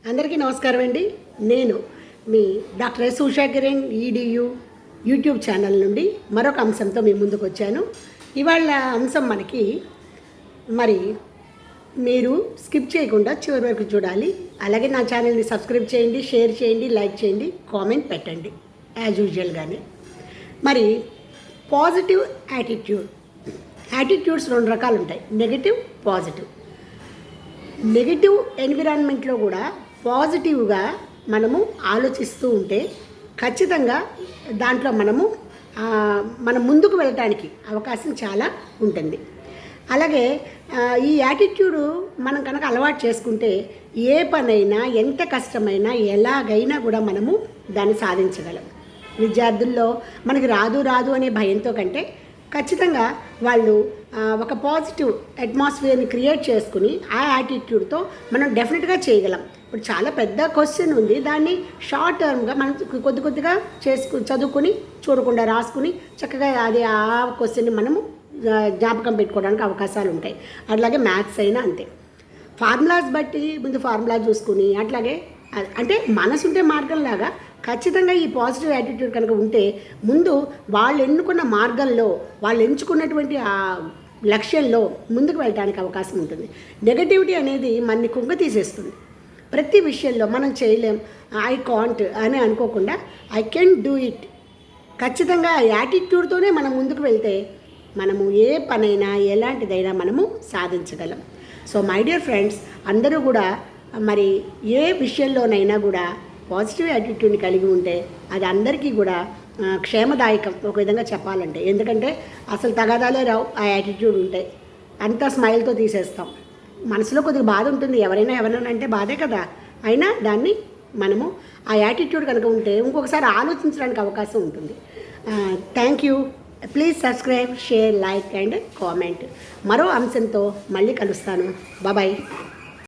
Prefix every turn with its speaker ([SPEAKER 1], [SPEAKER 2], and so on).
[SPEAKER 1] అందరికీ నమస్కారం అండి. నేను మీ doctor S Usha Kiran EDU YouTube channel నుండి మరొక అంశంతో మీ ముందుకు వచ్చాను. ఇవాళ అంశం మనకి మరి మీరు స్కిప్ చేయకుండా చివరి వరకు చూడాలి. అలాగే నా ఛానల్ని సబ్స్క్రైబ్ చేయండి, షేర్ చేయండి, లైక్ చేయండి, కామెంట్ పెట్టండి యాజ్ యూజువల్గానే. మరి పాజిటివ్ యాటిట్యూడ్స్ రెండు రకాలు ఉంటాయి, నెగటివ్, పాజిటివ్. నెగటివ్ ఎన్విరాన్మెంట్లో కూడా పాజిటివ్గా మనము ఆలోచిస్తూ ఉంటే ఖచ్చితంగా దాంట్లో మనం ముందుకు వెళ్ళటానికి అవకాశం చాలా ఉంటుంది. అలాగే ఈ యాటిట్యూడ్ మనం కనుక అలవాటు చేసుకుంటే ఏ పనైనా, ఎంత కష్టమైనా, ఎలాగైనా కూడా మనము దాన్ని సాధించగలం. విద్యార్థుల్లో మనకి రాదు అనే భయంతో కంటే ఖచ్చితంగా వాళ్ళు ఒక పాజిటివ్ అట్మాస్ఫియర్ని క్రియేట్ చేసుకుని ఆ యాటిట్యూడ్తో మనం డెఫినెట్గా చేయగలం. ఇప్పుడు చాలా పెద్ద క్వశ్చన్ ఉంది, దాన్ని షార్ట్ టర్మ్గా మనం కొద్దిగా చదువుకుని చూడకుండా రాసుకుని చక్కగా అది ఆ క్వశ్చన్ని మనము జ్ఞాపకం పెట్టుకోవడానికి అవకాశాలు ఉంటాయి. అట్లాగే మ్యాథ్స్ అయినా అంతే. ఫార్ములాస్ బట్టి ముందు ఫార్ములా చూసుకుని అట్లాగే అంటే మనసుంటే మార్గంలాగా ఖచ్చితంగా ఈ పాజిటివ్ యాటిట్యూడ్ కనుక ఉంటే ముందు వాళ్ళు ఎన్నుకున్న మార్గంలో, వాళ్ళు ఎంచుకున్నటువంటి ఆ లక్ష్యంలో ముందుకు వెళ్ళడానికి అవకాశం ఉంటుంది. నెగటివిటీ అనేది మనని కుంగ తీసేస్తుంది. ప్రతి విషయంలో మనం చేయలేం, ఐ కాంట్ అని అనుకోకుండా ఐ కెన్ డూ ఇట్, ఖచ్చితంగా ఆ యాటిట్యూడ్తోనే మనం ముందుకు వెళ్తే మనము ఏ పనైనా ఎలాంటిదైనా మనము సాధించగలం. సో మై డియర్ ఫ్రెండ్స్, అందరూ కూడా మరి ఏ విషయంలోనైనా కూడా పాజిటివ్ యాటిట్యూడ్ని కలిగి ఉంటే అది అందరికీ కూడా క్షేమదాయకం ఒక విధంగా చెప్పాలంటే. ఎందుకంటే అసలు తగాదాలే రావు ఆ యాటిట్యూడ్ ఉంటే. అంతా స్మైల్తో తీసేస్తాం. మనసులో కొద్దిగా బాధ ఉంటుంది, ఎవరైనా అంటే బాధే కదా, అయినా దాన్ని మనము ఆ యాటిట్యూడ్ కనుక ఉంటే ఇంకొకసారి ఆలోచించడానికి అవకాశం ఉంటుంది. Thank you. Please subscribe, share, like and comment. మరో అంశంతో మళ్ళీ కలుస్తాను. బాయ్.